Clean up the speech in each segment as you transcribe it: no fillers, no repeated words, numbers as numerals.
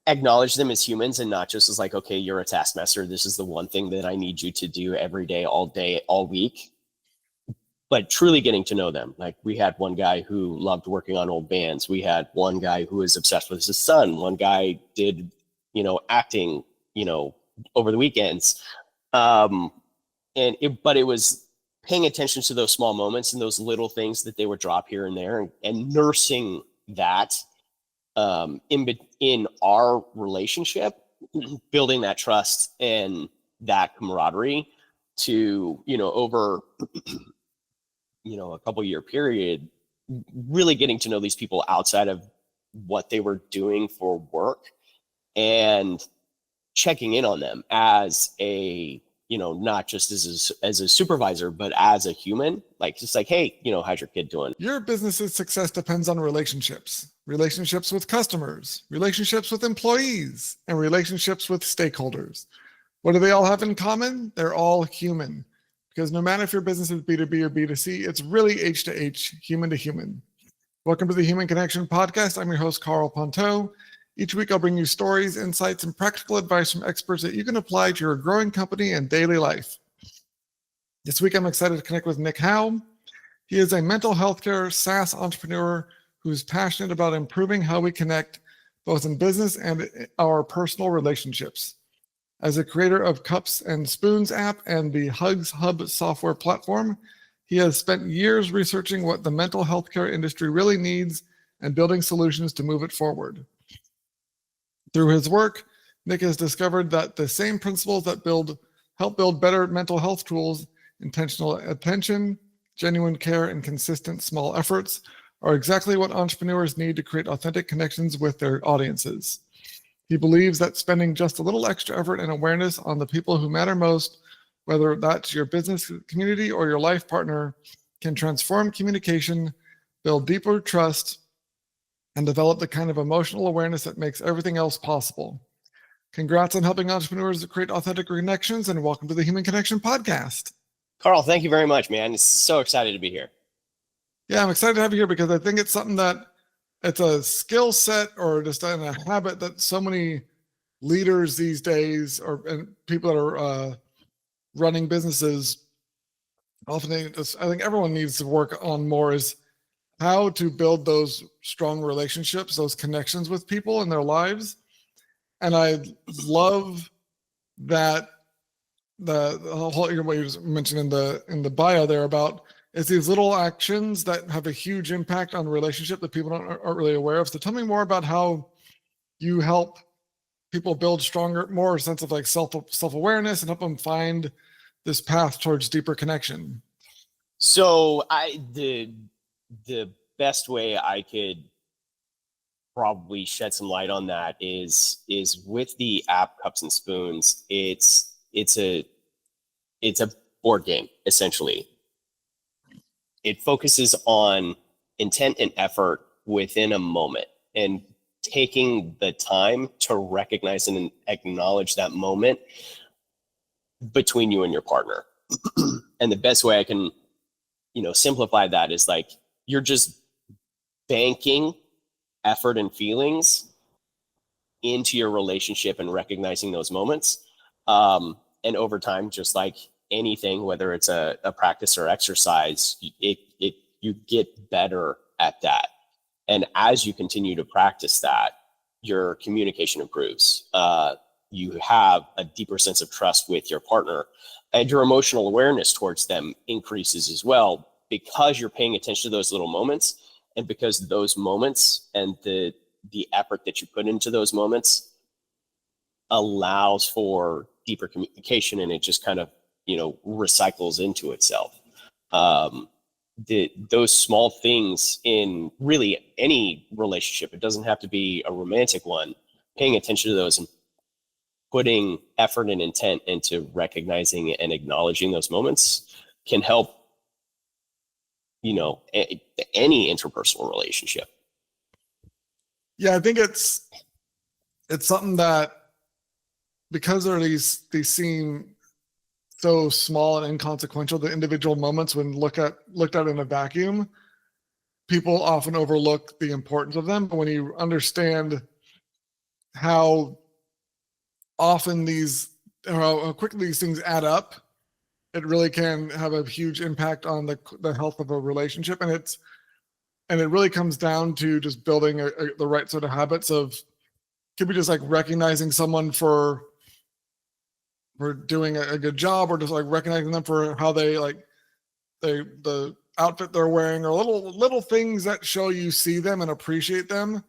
acknowledge them as humans and not just as like, okay, you're a taskmaster. This is the one thing that I need you to do every day, all week. But truly getting to know them. Like we had one guy who loved working on old bands. We had one guy who was obsessed with his son. One guy did, acting, over the weekends. But it was paying attention to those small moments and those little things that they would drop here and there, and nursing that in our relationship, building that trust and that camaraderie to, over a couple year period, really getting to know these people outside of what they were doing for work and checking in on them as a, not just as a supervisor, but as a human, like, just like, hey, how's your kid doing? Your business's success depends on relationships with customers, relationships with employees, and relationships with stakeholders. What do they all have in common? They're all human. Because no matter if your business is B2B or B2C, it's really H to H, human to human. Welcome to the Human Connection Podcast. I'm your host, Carl Ponto. Each week, I'll bring you stories, insights, and practical advice from experts that you can apply to your growing company and daily life. This week, I'm excited to connect with Nick Howe. He is a mental health care SaaS entrepreneur who's passionate about improving how we connect both in business and our personal relationships. As a creator of Cups and Spoons app and the Hugs Hub software platform, he has spent years researching what the mental health care industry really needs and building solutions to move it forward. Through his work, Nick has discovered that the same principles that help build better mental health tools, intentional attention, genuine care, and consistent small efforts, are exactly what entrepreneurs need to create authentic connections with their audiences. He believes that spending just a little extra effort and awareness on the people who matter most, whether that's your business community or your life partner, can transform communication, build deeper trust, and develop the kind of emotional awareness that makes everything else possible. Congrats on helping entrepreneurs create authentic connections, and welcome to the Human Connection Podcast. Carl, thank you very much, man. It's so excited to be here. Yeah, I'm excited to have you here because I think it's something that it's a skill set or just a habit that so many leaders these days and people that are running businesses often, I think everyone needs to work on more, is how to build those strong relationships, those connections with people in their lives. And I love that the whole what you mentioned in the bio there about it's these little actions that have a huge impact on the relationship that people aren't really aware of. So tell me more about how you help people build stronger, more sense of like self-awareness and help them find this path towards deeper connection. So the best way I could probably shed some light on that is with the app Cups and Spoons. It's a board game, essentially. It focuses on intent and effort within a moment and taking the time to recognize and acknowledge that moment between you and your partner. And the best way I can, simplify that is like, you're just banking effort and feelings into your relationship and recognizing those moments. And over time, just like anything, whether it's a practice or exercise, you get better at that. And as you continue to practice that, your communication improves. You have a deeper sense of trust with your partner, and your emotional awareness towards them increases as well, because you're paying attention to those little moments, and because those moments and the effort that you put into those moments allows for deeper communication, and it just kind of recycles into itself. Those small things in really any relationship, it doesn't have to be a romantic one, paying attention to those and putting effort and intent into recognizing and acknowledging those moments can help any interpersonal relationship. Yeah, I think it's something that, because there are these seem so small and inconsequential, the individual moments when looked at in a vacuum, people often overlook the importance of them. But when you understand how often these, or how quickly these things add up, it really can have a huge impact on the health of a relationship. And it really comes down to just building the right sort of habits of, could be just like recognizing someone for doing a good job, or just like recognizing them for how they like the outfit they're wearing, or little things that show you see them and appreciate them.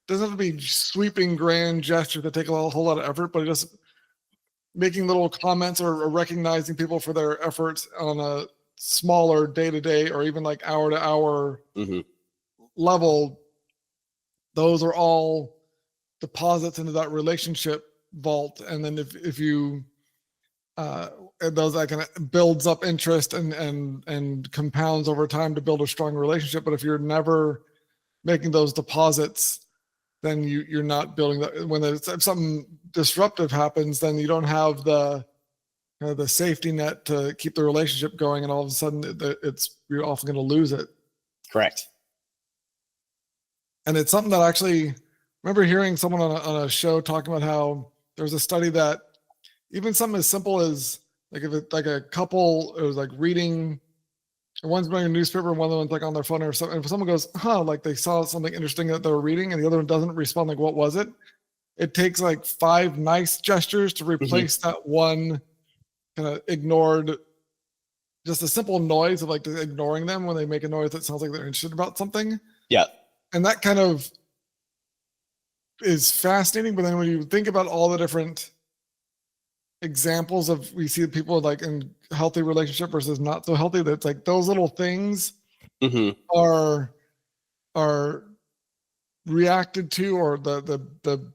Doesn't have to be sweeping grand gestures that take a whole lot of effort, but just making little comments or recognizing people for their efforts on a smaller day-to-day or even like hour-to-hour level. Those are all deposits into that relationship vault. And then if you those, that kind of builds up interest and compounds over time to build a strong relationship. But if you're never making those deposits, then you're not building that. When if something disruptive happens, then you don't have the safety net to keep the relationship going, and all of a sudden you're often going to lose it. Correct. And it's something that actually, I remember hearing someone on a show talking about how there's a study that even something as simple as like if it like a couple, it was like reading, one's reading a newspaper and one of the one's like on their phone or something. If someone goes, like they saw something interesting that they were reading, and the other one doesn't respond, like, what was it? It takes like 5 nice gestures to replace that one kind of ignored, just a simple noise of like ignoring them when they make a noise that sounds like they're interested about something. Yeah. And that kind of is fascinating. But then when you think about all the different examples of, we see people like in healthy relationship versus not so healthy, that's like those little things are reacted to, or the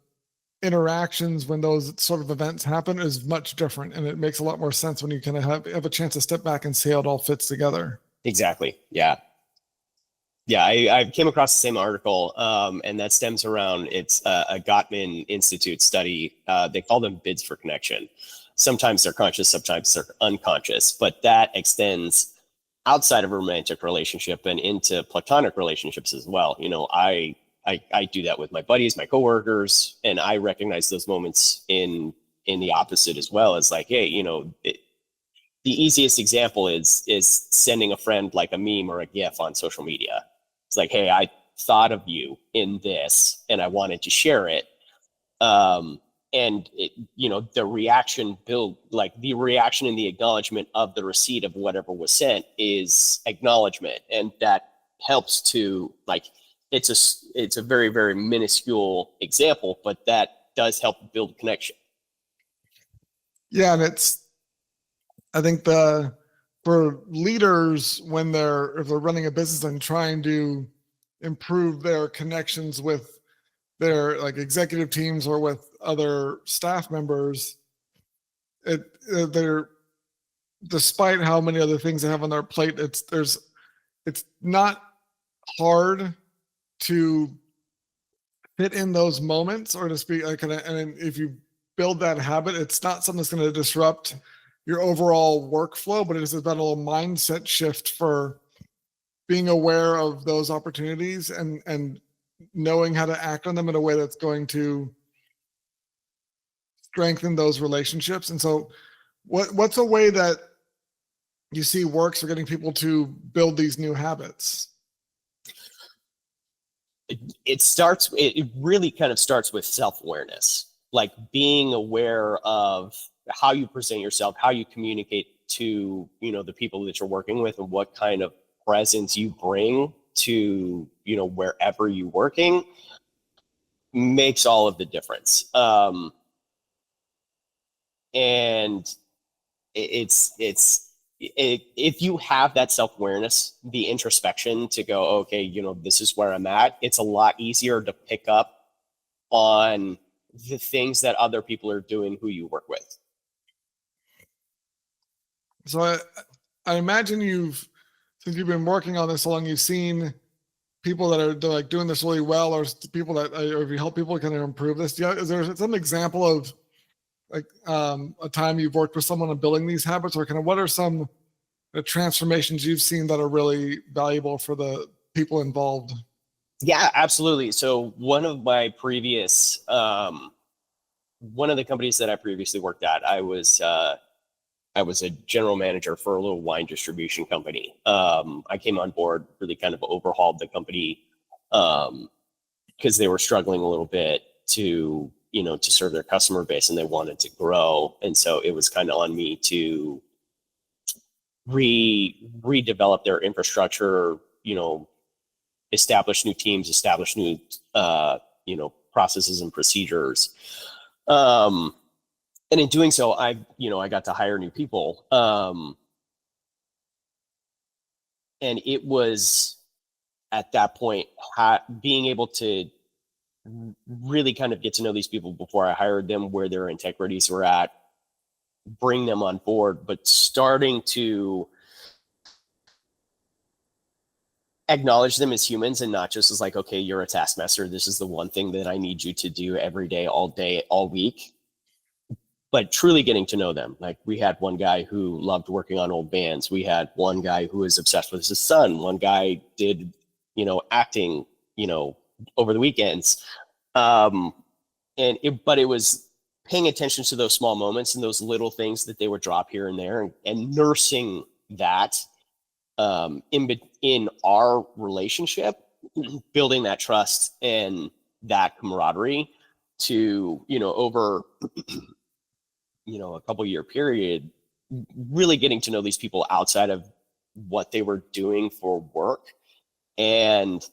interactions when those sort of events happen is much different. And it makes a lot more sense when you kind of have a chance to step back and see how it all fits together. Exactly. Yeah. I came across the same article, and that stems around, it's a Gottman Institute study. They call them bids for connection. Sometimes they're conscious, sometimes they're unconscious, but that extends outside of a romantic relationship and into platonic relationships as well. You know, I do that with my buddies, my coworkers, and I recognize those moments in the opposite as well. As like, hey, you know, the easiest example is sending a friend like a meme or a GIF on social media. It's like, hey, I thought of you in this and I wanted to share it. And it, you know, the reaction the reaction and the acknowledgement of the receipt of whatever was sent is acknowledgement. And that helps to, like, it's a very, very minuscule example, but that does help build connection. Yeah. And I think for leaders, if they're running a business and trying to improve their connections with their like executive teams or with other staff members, they're, despite how many other things they have on their plate, it's not hard to fit in those moments, or to speak like, and if you build that habit, it's not something that's going to disrupt your overall workflow, but it is about a little mindset shift for being aware of those opportunities and knowing how to act on them in a way that's going to strengthen those relationships. And so what's a way that you see works for getting people to build these new habits? It really kind of starts with self-awareness, like being aware of how you present yourself, how you communicate to, you know, the people that you're working with, and what kind of presence you bring to, you know, wherever you're working makes all of the difference. And if you have that self-awareness, the introspection to go, okay, you know, this is where I'm at, it's a lot easier to pick up on the things that other people are doing who you work with. So I imagine since you've been working on this so long, you've seen people that are like doing this really well, or people that, or if you help people kind of improve this. Yeah, is there some example of like a time you've worked with someone on building these habits, or kind of what are some transformations you've seen that are really valuable for the people involved? Yeah, absolutely. So one of my previous one of the companies that I previously worked at, I was a general manager for a little wine distribution company. I came on board, really kind of overhauled the company because they were struggling a little bit to serve their customer base, and they wanted to grow. And so it was kind of on me to redevelop their infrastructure, establish new teams, establish new processes and procedures. And in doing so, I got to hire new people. And it was at that point being able to really kind of get to know these people before I hired them, where their integrities were at, bring them on board, but starting to acknowledge them as humans and not just as like, okay, you're a taskmaster. This is the one thing that I need you to do every day, all week. But truly getting to know them. Like, we had one guy who loved working on old bands. We had one guy who was obsessed with his son. One guy did, acting, over the weekends. But it was paying attention to those small moments and those little things that they would drop here and there, and nursing that in our relationship, building that trust and that camaraderie to, over a couple year period, really getting to know these people outside of what they were doing for work, and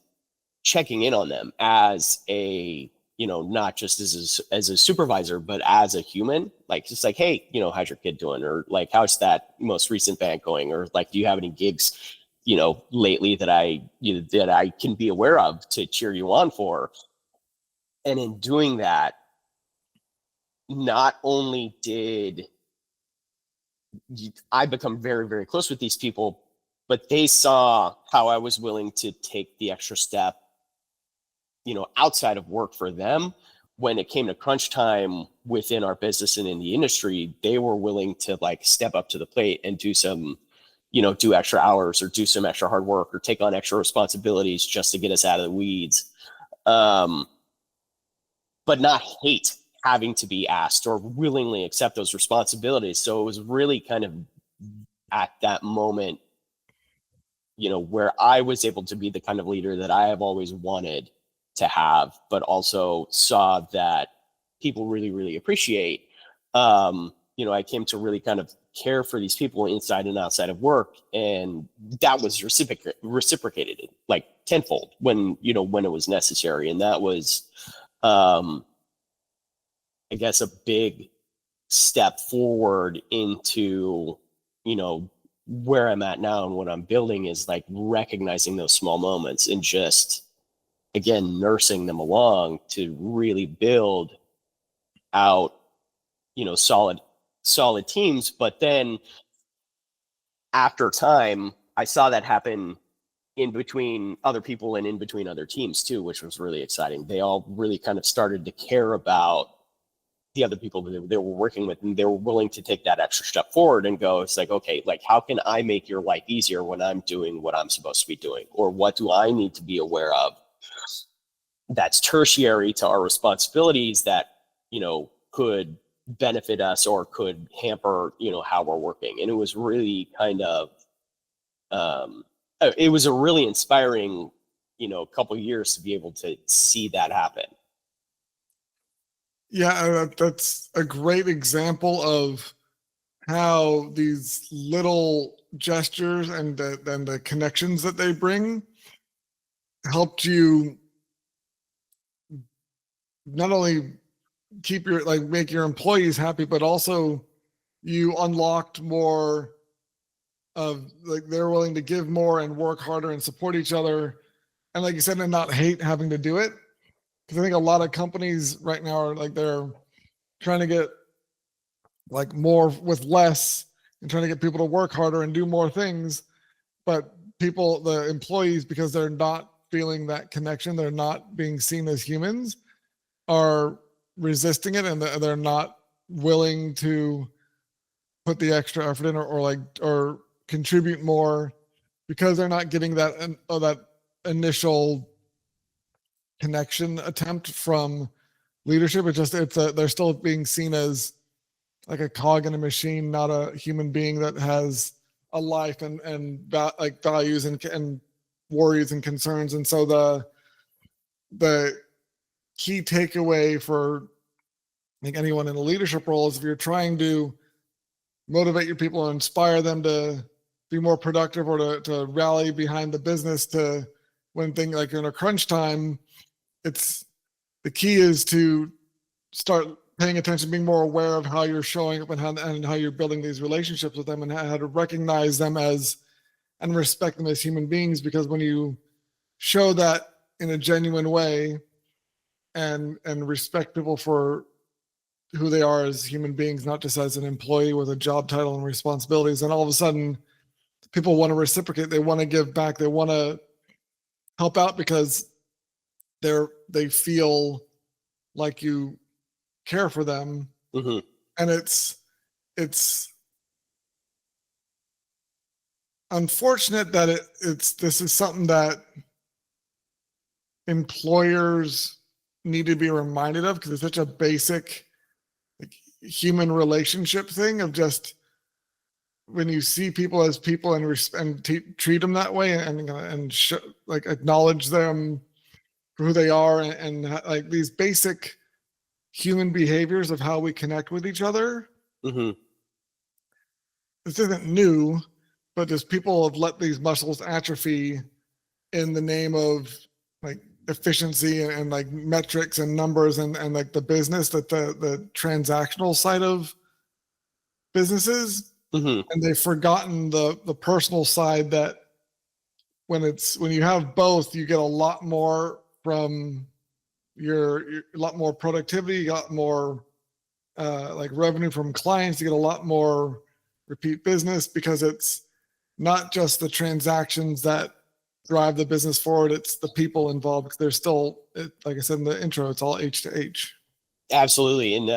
checking in on them as a, not just as a supervisor, but as a human. Like, just like, hey, how's your kid doing? Or like, how's that most recent band going? Or like, do you have any gigs, lately that I can be aware of to cheer you on for? And in doing that, not only did I become very, very close with these people, but they saw how I was willing to take the extra step, outside of work for them. When it came to crunch time within our business and in the industry, they were willing to like step up to the plate and do some, do extra hours or do some extra hard work or take on extra responsibilities just to get us out of the weeds. But not hate having to be asked or willingly accept those responsibilities. So it was really kind of at that moment, where I was able to be the kind of leader that I have always wanted to have, but also saw that people really, really appreciate. I came to really kind of care for these people inside and outside of work, and that was reciprocated like tenfold when it was necessary. And that was, I guess, a big step forward into, where I'm at now, and what I'm building is like recognizing those small moments and just, again, nursing them along to really build out, solid teams. But then after time, I saw that happen in between other people and in between other teams too, which was really exciting. They all really kind of started to care about the other people that they were working with, and they were willing to take that extra step forward and go, it's like, okay, like, how can I make your life easier when I'm doing what I'm supposed to be doing? Or what do I need to be aware of that's tertiary to our responsibilities that, could benefit us or could hamper, how we're working? And it was really kind of, it was a really inspiring, couple of years to be able to see that happen. Yeah, that's a great example of how these little gestures and the connections that they bring helped you not only keep make your employees happy, but also you unlocked more of, like, they're willing to give more and work harder and support each other. And like you said, and not hate having to do it. Because I think a lot of companies right now are like, they're trying to get like more with less and trying to get people to work harder and do more things. But the employees, because they're not feeling that connection, they're not being seen as humans, are resisting it, and they're not willing to put the extra effort in or contribute more, because they're not getting that initial connection attempt from leadership. They're still being seen as like a cog in a machine, not a human being that has a life and like values and worries and concerns. And so the key takeaway for I think anyone in a leadership role is if you're trying to motivate your people and inspire them to be more productive or to rally behind the business to when things like in a crunch time, it's the key is to start paying attention, being more aware of how you're showing up and how you're building these relationships with them and how to recognize them as and respect them as human beings. Because when you show that in a genuine way and respect people for who they are as human beings, not just as an employee with a job title and responsibilities, and all of a sudden people want to reciprocate, they want to give back, they want to help out because they feel like you care for them. Mm-hmm. And it's unfortunate that this is something that employers need to be reminded of because it's such a basic like, human relationship thing of just when you see people as people and treat them that way and like acknowledge them for who they are and like these basic human behaviors of how we connect with each other. Mm-hmm. This isn't new, but just people have let these muscles atrophy in the name of like efficiency and like metrics and numbers and like the business that the transactional side of businesses. Mm-hmm. And they've forgotten the personal side that when you have both, you get a lot more from your a lot more productivity, you got more like revenue from clients, you get a lot more repeat business because it's not just the transactions that drive the business forward, it's the people involved because they're still, like I said in the intro, it's all H to H. Absolutely. And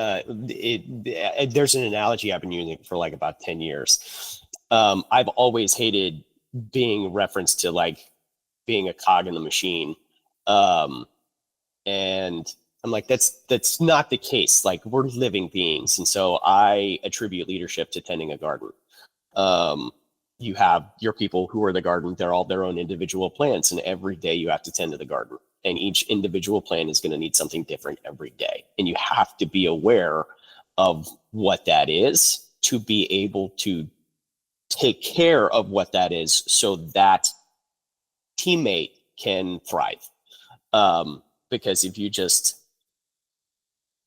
there's an analogy I've been using for like about 10 years. I've always hated being referenced to like being a cog in the machine. And I'm like, that's not the case. Like we're living beings. And so I attribute leadership to tending a garden. You have your people who are the garden, they're all their own individual plants. And every day you have to tend to the garden. And each individual plant is going to need something different every day. And you have to be aware of what that is to be able to take care of what that is so that teammate can thrive. Because if you just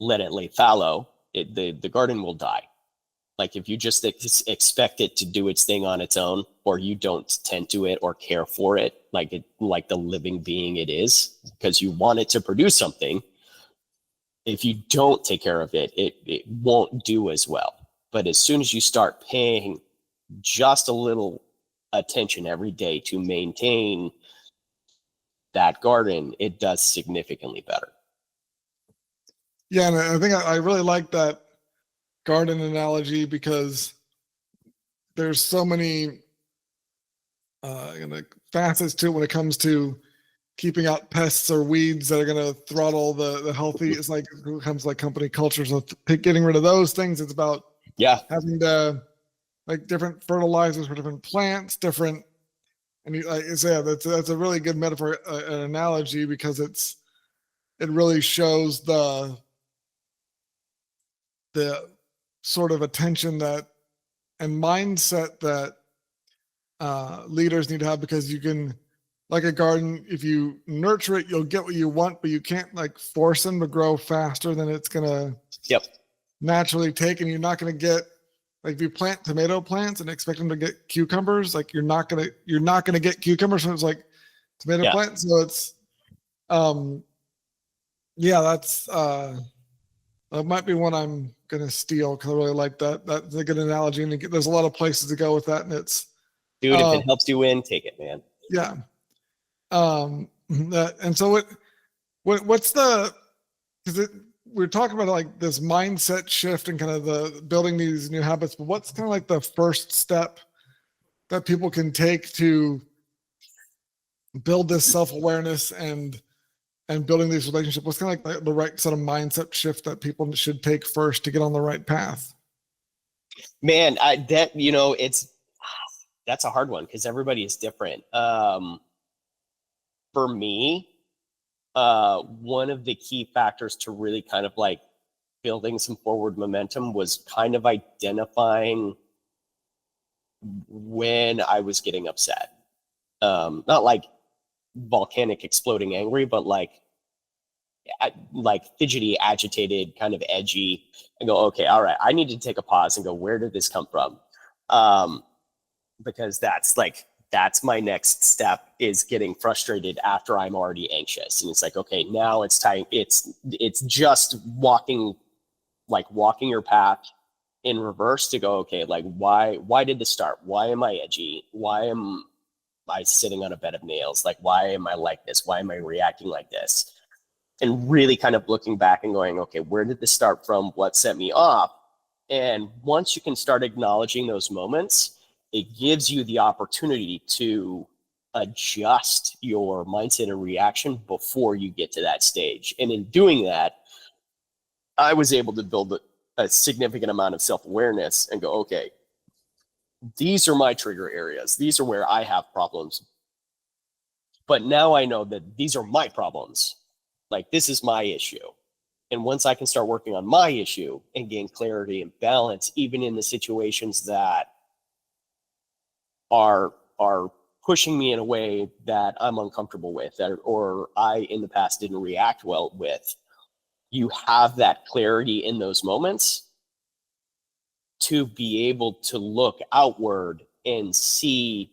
let it lay fallow, the garden will die. Like if you just expect it to do its thing on its own, or you don't tend to it or care for it, like the living being it is, because you want it to produce something. If you don't take care of it, it won't do as well. But as soon as you start paying just a little attention every day to maintain that garden, it does significantly better. Yeah, and I think I really like that garden analogy because there's so many facets to it when it comes to keeping out pests or weeds that are going to throttle the healthy. It's like it comes like company culture. So getting rid of those things, it's about having to like different fertilizers for different plants, different. And like I said, that's a really good metaphor, an analogy because it really shows the sort of attention that and mindset that leaders need to have because you can, like a garden, if you nurture it, you'll get what you want, but you can't like force them to grow faster than it's gonna naturally take. And you're not gonna get like if you plant tomato plants and expect them to get cucumbers, like you're not gonna get cucumbers. So it's like tomato plants. So it's that's that might be one I'm gonna steal because I really like that. That's a good analogy, and there's a lot of places to go with that. And it's dude, if it helps you win, take it, man. Yeah. And so what's the? Because we're talking about like this mindset shift and kind of the building these new habits. But what's kind of like the first step that people can take to build this self-awareness and and building these relationships? What's kind of like the right sort of mindset shift that people should take first to get on the right path? Man, that's a hard one because everybody is different. For me, one of the key factors to really kind of like building some forward momentum was kind of identifying when I was getting upset. Not like volcanic exploding angry, but like fidgety, agitated, kind of edgy, and go, okay, all right, I need to take a pause and go, where did this come from? Because that's my next step, is getting frustrated after I'm already anxious. And it's like, okay, now it's time. It's just walking your path in reverse to go, okay, like why did this start? Why am I edgy? Why am I sitting on a bed of nails? Like, why am I like this? Why am I reacting like this? And really kind of looking back and going, okay, where did this start from? What set me off? And once you can start acknowledging those moments, it gives you the opportunity to adjust your mindset and reaction before you get to that stage. And in doing that, I was able to build a significant amount of self-awareness and go, okay, these are my trigger areas. These are where I have problems. But now I know that these are my problems. Like, this is my issue. And once I can start working on my issue and gain clarity and balance, even in the situations that are pushing me in a way that I'm uncomfortable with, or I in the past didn't react well with, you have that clarity in those moments to be able to look outward and see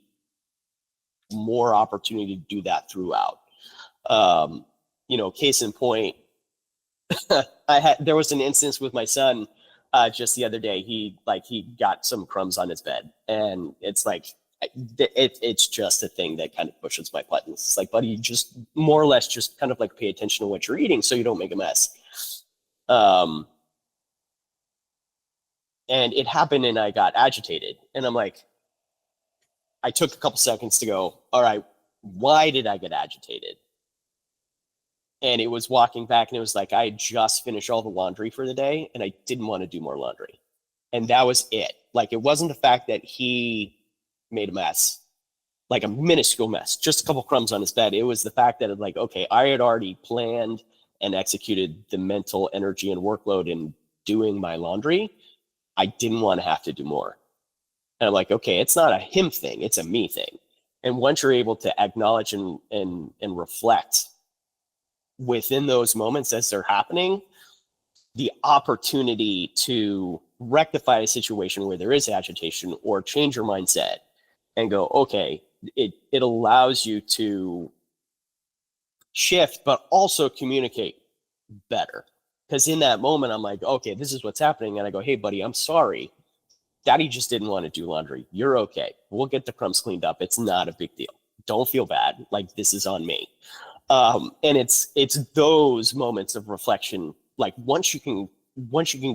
more opportunity to do that throughout. Case in point, there was an instance with my son just the other day. He got some crumbs on his bed, and it's like, it's just a thing that kind of pushes my buttons. It's like, buddy, you just more or less just kind of like pay attention to what you're eating so you don't make a mess. And it happened, and I got agitated, and I'm like, I took a couple seconds to go, all right, why did I get agitated? And it was walking back, and it was like, I had just finished all the laundry for the day, and I didn't want to do more laundry. And that was it. Like, it wasn't the fact that he made a mess, like a minuscule mess, just a couple crumbs on his bed. It was the fact that, like, okay, I had already planned and executed the mental energy and workload in doing my laundry. I didn't want to have to do more. And I'm like, okay, it's not a him thing, it's a me thing. And once you're able to acknowledge and reflect within those moments as they're happening, the opportunity to rectify a situation where there is agitation or change your mindset and go, okay, it allows you to shift, but also communicate better. Because in that moment, I'm like, okay, this is what's happening. And I go, hey, buddy, I'm sorry. Daddy just didn't want to do laundry. You're okay. We'll get the crumbs cleaned up. It's not a big deal. Don't feel bad. Like, this is on me. And it's those moments of reflection. Like, once you can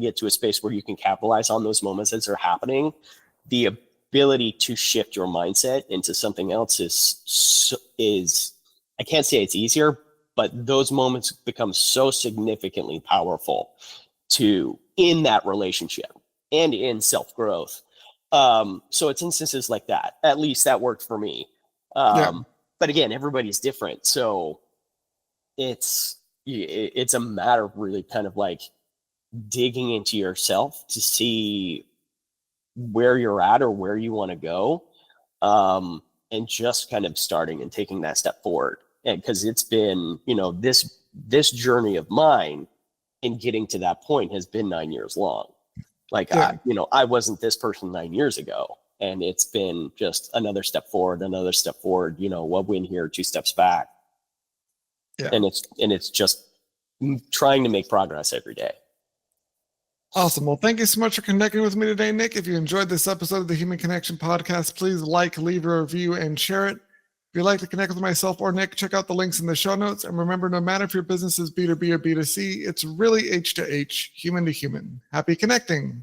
get to a space where you can capitalize on those moments as they're happening, the ability to shift your mindset into something else is I can't say it's easier, but those moments become so significantly powerful in that relationship and in self-growth. So it's instances like that. At least that worked for me. But again, everybody's different. So it's a matter of really kind of like digging into yourself to see where you're at or where you want to go, and just kind of starting and taking that step forward. And because it's been, this journey of mine in getting to that point has been 9 years long. Like, I wasn't this person 9 years ago, and it's been just another step forward, one win here, 2 steps back. Yeah. And it's just trying to make progress every day. Awesome. Well, thank you so much for connecting with me today, Nick. If you enjoyed this episode of the Human Connection Podcast, please leave a review, and share it. If you'd like to connect with myself or Nick, check out the links in the show notes. And remember, no matter if your business is B2B or B2C, it's really H to H, human to human. Happy connecting.